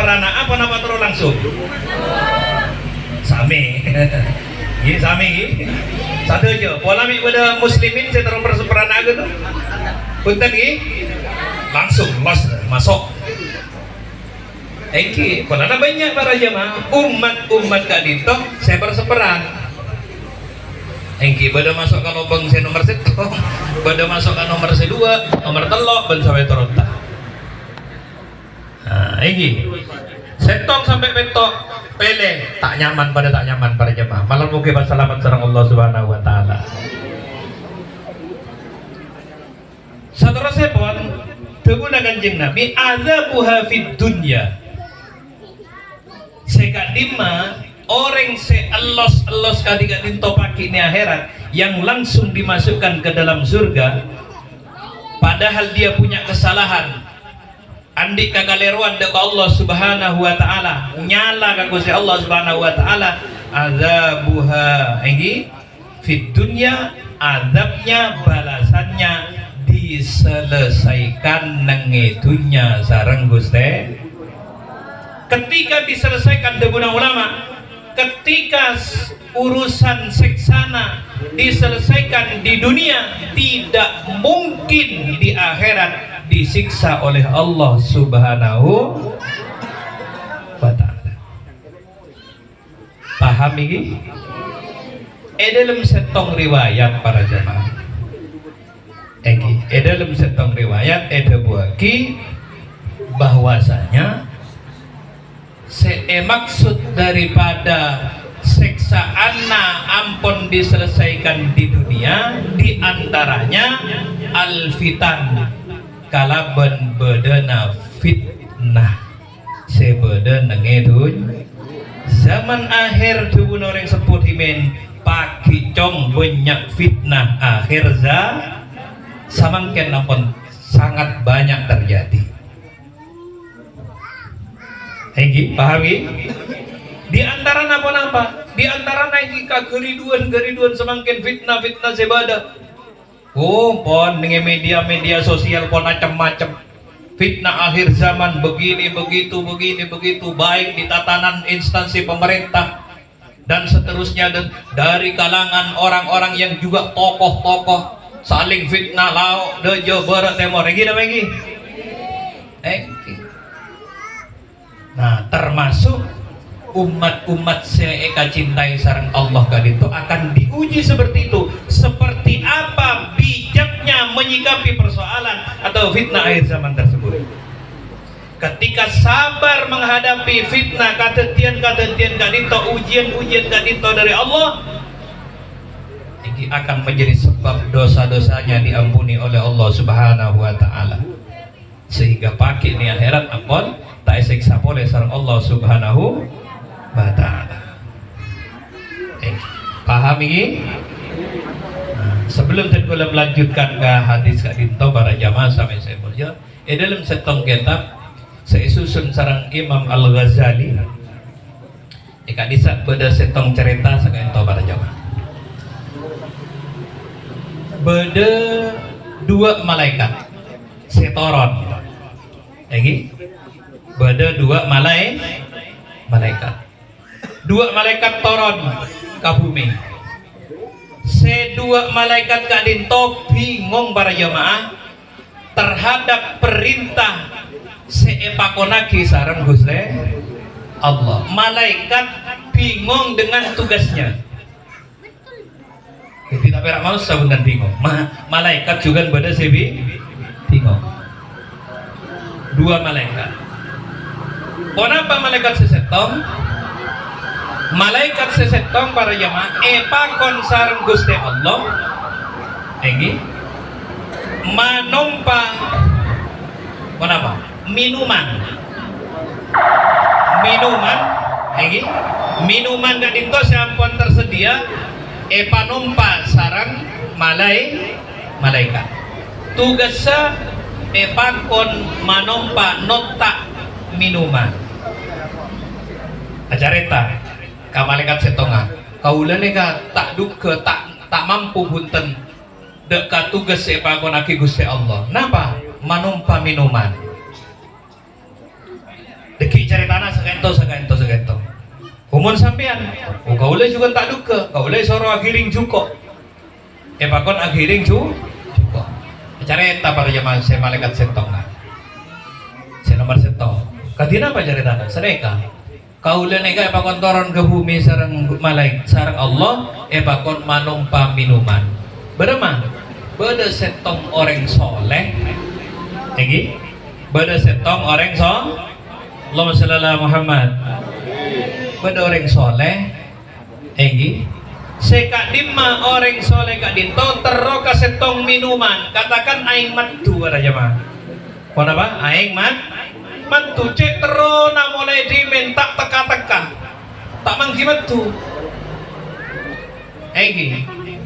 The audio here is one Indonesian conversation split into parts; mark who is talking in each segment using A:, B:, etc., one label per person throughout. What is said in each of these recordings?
A: perseperana apa nama terus langsung sami ini sami satu aja pola pada muslimin saya terus perseperana gitu punten ini langsung masuk Eki, karena banyak para jemaah umat kadito saya berseperan. Eki, pada masuk ke lubang saya nomor 1, pada masuk ke nomor 2, nomor 3, ben sampai terota. Nah, Eki, setong sampai petok, pele tak nyaman para jemaah. Malam mungkin selamat sareng Allah Subhanahu Wa Taala. Saudara pun teguna kanjeng Nabi azabuha fid dunya. Sekadima orang se-elos kadika dintopaki ni akhirat yang langsung dimasukkan ke dalam surga padahal dia punya kesalahan andik kagaleruan dek Allah Subhanahu Wa Taala nyala ka Gusti Allah Subhanahu Wa Taala azabuha ini fid dunya azabnya balasannya diselesaikan nang dunya sareng Gusti. Ketika diselesaikan deguna ulama, ketika urusan seksana diselesaikan di dunia, tidak mungkin di akhirat disiksa oleh Allah Subhanahu wa Ta'ala. Paham ini? Dalam setong riwayat para jemaah. Dalam setong riwayat ada buaki bahwasanya maksud daripada seksaanna ampun diselesaikan di dunia diantaranya alfitan kalaban bedana fitnah sebeda nengedun zaman akhir tubuh orang sebut himen pagi cong banyak fitnah akhir samangken ampun sangat banyak terjadi. Egi, pahami? Di antara napa? Di antara naiki kegeriduan semakin fitnah sebada. Oh, pon dengan media sosial pon macam-macam. Fitnah akhir zaman begini begitu baik di tatanan instansi pemerintah dan seterusnya dan dari kalangan orang-orang yang juga tokoh-tokoh saling fitnah lau dejo barat timur. Egi nama Egi? Egi. Nah, termasuk umat-umat seeka cintai sareng Allah kadito akan diuji seperti itu. Seperti apa bijaknya menyikapi persoalan atau fitnah akhir zaman tersebut. Ketika sabar menghadapi fitnah kadetian kadito, ujian kadito dari Allah, ini akan menjadi sebab dosa-dosanya diampuni oleh Allah Subhanahu Wa Ta'ala. Sehingga pakai ni akhirat ampun tak siksa oleh sareng Allah Subhanahu Wa Ta'ala. Paham ini? Sebelum saya melanjutkan ke hadis kadinto para jamaah sampai saya mulia, dalam setong kitab saya susun sareng Imam Al-Ghazali. Disat beda setong cerita sakento para jamaah. Beda dua malaikat setoron. Lagi beda dua malaikat. Dua malaikat toron ke bumi. Sedua malaikat kadinto bingung para jamaah terhadap perintah seepakonaki sareng Gusti Allah. Malaikat bingung dengan tugasnya. Jadi tak perak mau sabunan bingung. Malaikat juga beda sebi bingung. Dua malaikat. Kenapa malaikat sesetong? Malaikat sesetong para jamaah epakon sareng Gusti Allah. Ini manumpa kenapa? Minuman ini minuman gak dinto sampun tersedia epanumpa sareng malaikat. Tugasnya epakon manumpa nota minuman. Acareta ka malaikat setonga kaulane ka tak duke tak mampu bunten dek ka tugas sepakonaki Gusti Allah. Napa manumpa minuman Deki cari tanah segento. Kumun sampean, kau boleh juga tak duka, kau boleh soro agiring cukup. Pakon agiring cukup. Cari eta para jemaah saya malaikat setong nah. Saya nomor setong. Kadina apa cari tanah? Sedekah. Kau boleh nega pakon turun ke bumi sarang malaikat, sarang Allah, pakon manumpa minuman. Beremang, beda setong orang soleh, beda setong orang soleh. Allahumma shalli ala Muhammad. Beda orang soleh, seka dimma orang soleh kak dinto teroka setong minuman. Katakan aing matu ada jemaah. Kau apa? Aing matu cek terona mulai dimen tak teka. Tak mangki matu.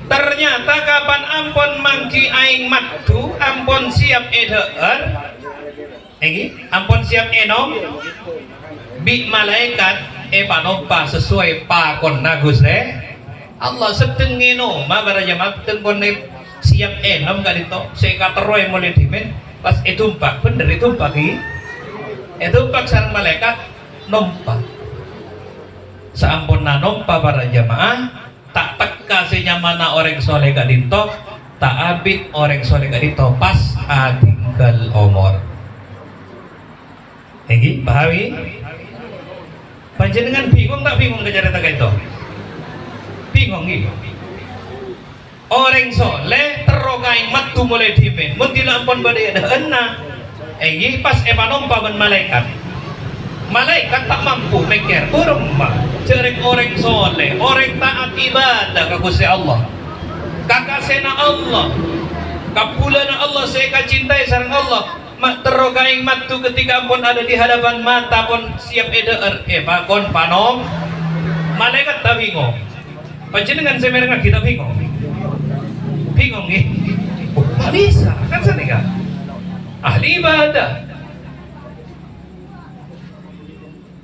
A: Ternyata kapan ampun mangki aing matu, ampun siap edeer. Ampun siap enom bi malaikat panompa sesuai pakon nagus Allah sedeng enom bara jamaah tengkon siap enom gak dito seka teroy mulai dimen pas etumpak bener etumpak etumpak sareng malaikat nompa saampun nompa para jamaah tak teka senyamana orang soleh gak dito tak abit orang soleh gak dito pas atinggal omor. Pahami? Panjenengan bingung tak bingung kejarita itu? Bingung gitu. Orang soleh terokai matu mulai dimen. Muntila ampun badai ada enna. Pas nompa ben malaikat. Malaikat tak mampu mikir. Urma cerek orang soleh, orang taat ibadah ke Gusti Allah. Kakasena Allah. Kapulana Allah saya cintai sareng Allah. Terogaing matu ketika pun ada di hadapan mata pun siap edeer pakon panom malaikat tak bingung panjenengan semerang kita bingung tak bisa kan sana ahli ibadah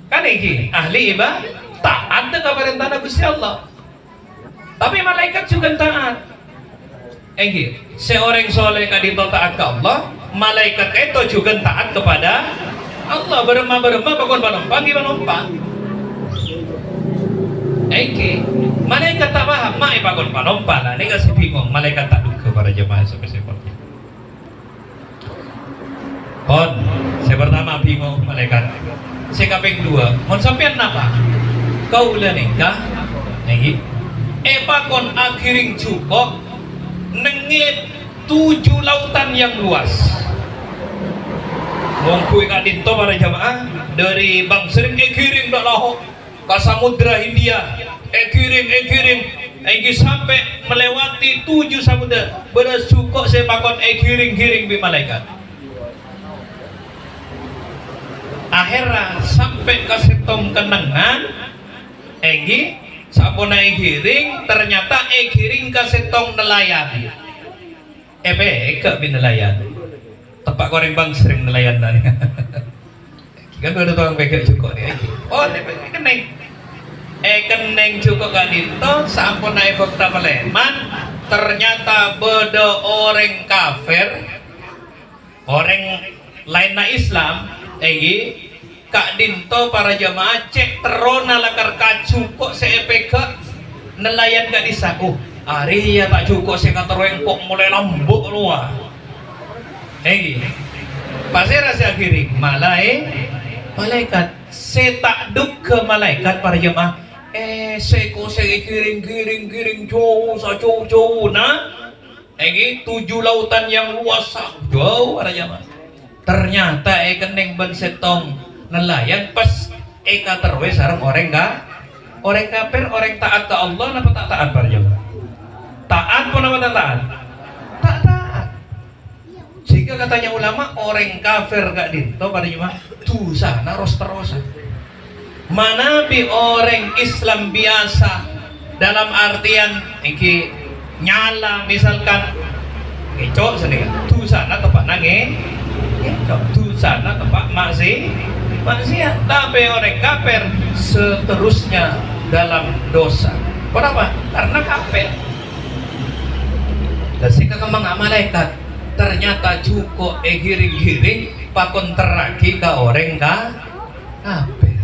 A: kan ahli ibadah taat dengan perintah Gusti Allah tapi malaikat juga taat seorang soleh kadito taat ke Allah malaikat itu juga taat kepada Allah berema pakon panumpang panumpang malaikat tak paham pakon panumpang lah ini kasih bingung malaikat tak duka para jemaah seperti kon saya pertama bingung malaikat saya kaping dua mau sampean apa kau udah nikah pakon akhiring cukup nengit 7 lautan yang luas. Mongkui kak dinto para jamaah dari Bang Sering kirim dak lahok ke Samudra Hindia kirim sampai melewati 7 samudra beres cukup saya pakon kiring bi malaikat akhirnya sampai ke setong kenangan sapona kiring ternyata kiring ke setong nelayan ke nelayan tepak goreng Bang Sering nelayan tadi kan ada tukang bebek cukup dia keneng cukup gak dito sampun naik fakta meleman ternyata beda orang kafir orang lain na Islam kak dinto para jamaah cek terona lakar kacukok seepek nelayan gak disaku hari ya tak cukup saya kata kok mulai lambuk luar pasti rasa kiri malaikat saya tak duka malaikat para jemaah saya kiring jauh nah 7 lautan yang luas jauh para jemaah ternyata keneng ben setong nelayan pas terwe sarang orang kafir orang taat ke Allah napa tak taat para jemaah taat pun apa taat? Tak taat. Sehingga katanya ulama orang kafir gak dinto pada jemaah dosa naros terosan. Mana bi orang Islam biasa dalam artian nyala misalkan ngecok sendiri dosa na tepat nange dosa na tepat maksiat tapi orang kafir seterusnya dalam dosa. Kenapa? Karena kafir. Dan sehingga kemang malaikat ternyata cukup giring-giring pakon teragi ka orang ka kafir.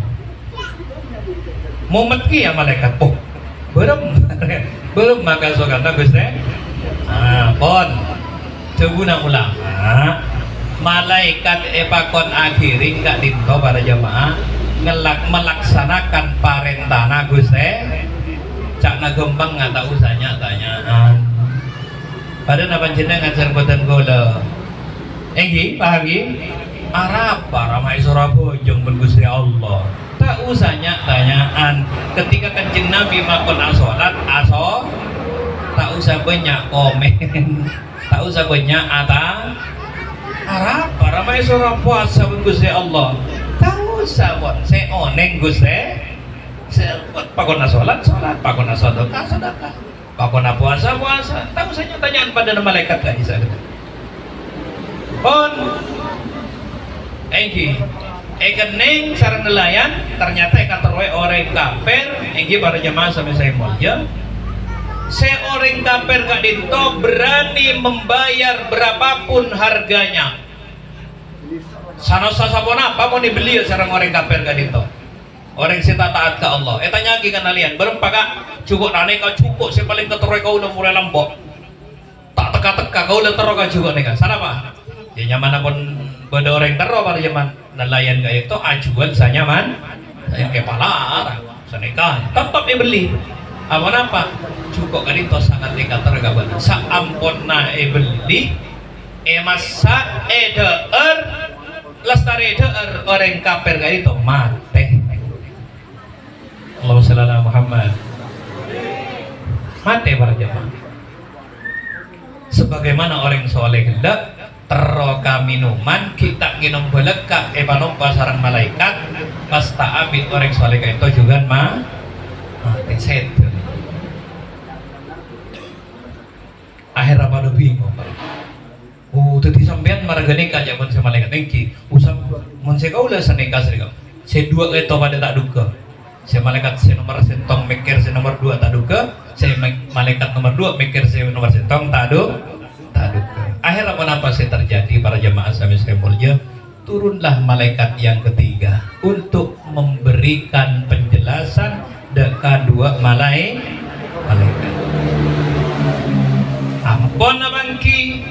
A: Mumet ki ya malaikat po. Belum maka sokata Gusti. Pon cebuna ulama malaikat pakon akhiring kak dinto para jamaah melaksanakan parentana Gusti. Cak na gembang nggak tahu tanyaan. Pada napa jenengan ngajar boten kula. Enggi pahami? Arab para mai Surabaya jeung Gusti Allah. Tak usahnya tanyaan ketika Kanjeng Nabi makon salat tak usah banyak komen. Tak usah banyak Arab para mai Surabaya sabun Gusti Allah. Tak usah bon se oneng Gusti. Pakon salat, pakon sedekah. Pakon puasa. Tak usahnya tanyaan pada malaikat lagi sana. Pon enggi kening sareng nelayan ternyata ikan terwe orang kafir enggi para jemaah sampai saya mulya seorang kafir gak dinto berani membayar berapapun harganya sanosa sapona apa mau dibeli sareng orang kafir gak dinto orang sita taat ke Allah tanya lagi kan kalian berempat kak cukup rane kau cukup saya paling keterwe kau udah mulai lambok tak teka-teka kau udah terok kau cukup nih kan sana apa ya nyaman pun pada orang teror pada zaman nelayan kayak itu ajuan saya nyaman saya kepala senika tetap dibeli apa cukup kan itu sangat dekat tergaban saampun na beli masa eder lestari eder orang kafir kayak itu mati Allahumma shalli ala Muhammad mati para jemaah sebagaimana orang soleh hendak teroka minuman kita minum beleka panompa sarang malaikat pas tak ambil orang soleh itu juga mati setel akhir apa bingung tadi sampean maragani kaja pun si malaikat engki usah mun se kaula sanika serigam se dua itu pada tak duka si malaikat si nomor sentong mikir si nomor 2 tak duka si malaikat nomor 2 mikir si nomor sentong tak duka akhir apa sih terjadi para jemaah saya mulya turunlah malaikat yang ketiga untuk memberikan penjelasan kedua malaikat ampun abangki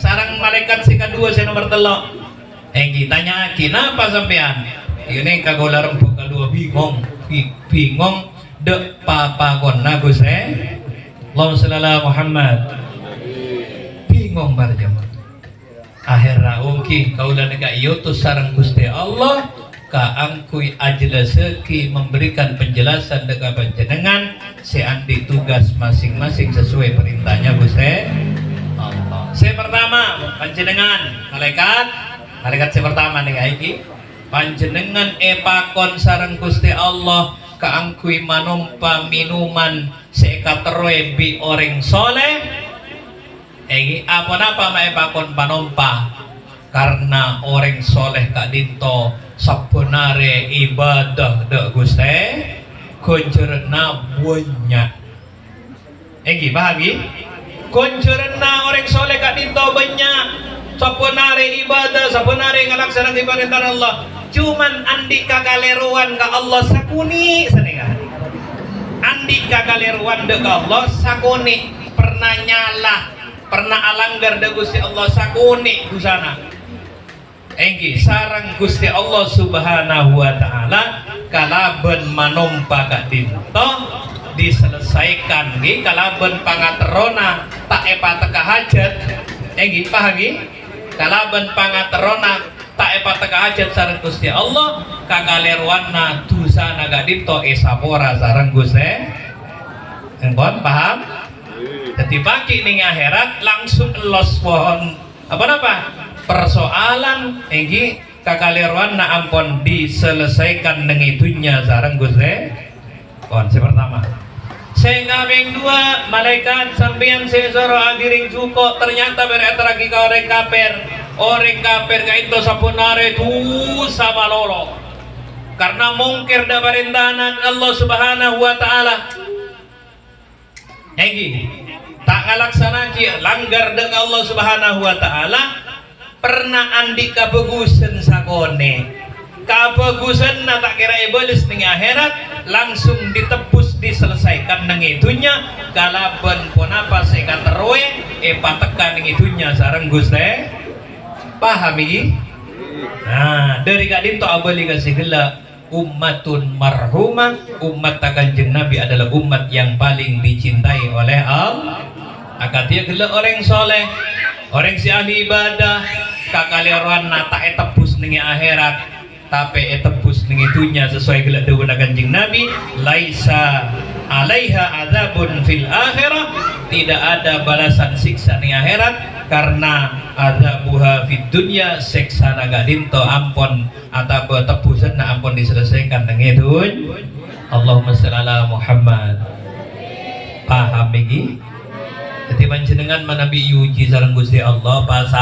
A: sarang malaikat si kedua si nomor telok enggi tanya kenapa sampean ini kagola rempuk kedua bingung dek papa kona Gusti Allahumma shalli ala Muhammad bingung para jemaah akhir raungki kaulah nega yutus sarang Gusti Allah ka angkui ajlaseki memberikan penjelasan dengan panjenengan seandi tugas masing-masing sesuai perintahnya Gusti Allah. Saya pertama panjenengan malaikat saya pertama nega iki panjenengan epakon sarang Gusti Allah ka angkui manumpa minuman sekaterwe bi orang soleh apa maepakon panompa karena orang soleh kak dinto sabenare ibadah de Gusti koncerna banyak pahami koncerna orang soleh kak dinto banyak sabenare ibadah sabenare ngalaksanakan ibadah Allah cuman andi kakaleruan ka Allah sakuni senengan andi kakaleruan de ka Allah sakuni pernah nyala pernah alanggar de Gusti Allah sakuni busana enggi sarang Gusti Allah subhanahu wa ta'ala kalaben manumpa ka dinto diselesaikan nggih kalaben pangaterona tak epa teka hajat enggi pahami kalaben pangaterona tak epa teka hajat sareng Gusti Allah kakalerwanna dosana ka dinto esapora sareng Gusti engkon paham jadi pagi ning akhirat langsung los pohon apa persoalan enggi kakalerwan na ampun diselesaikan dengan itunya sareng Gusti konsep pertama sehingga yang dua malaikat sampeyan sesoro agiring cuko ternyata beretragi ka orang kafir ka itu sapunare tu sama lolo karena mungkir da perintahan Allah subhanahu wa ta'ala enggi tak ngalaksana langgar dengan Allah subhanahu wa ta'ala pernah andi kabagusan sakone, kabagusan na tak kira ibalis ning akhirat langsung ditebus diselesaikan nang itunya kalaban ponapa sekateroe patekan ning itunya sareng Gusti paham iki. Nah dari kadin to abali kasih gela ummatun marhumah, umat Kanjeng Nabi adalah umat yang paling dicintai oleh Allah. Akatia gela orang soleh, orang si ahli ibadah, kakaliran nata etebus ning akhirat, tapi etebus ning itunya sesuai gela dawuh Kanjeng Nabi, laisa alaiha adzabun fil akhirah, tidak ada balasan siksa ning akhirat karena adzabuha fid dunya, siksa naga dinto ampun atau tebusan na ampun diselesaikan ning dunya. Allahumma shalli ala Muhammad. Paham iki? Jadi panjenengan manabi yuji sareng Gusti Allah pas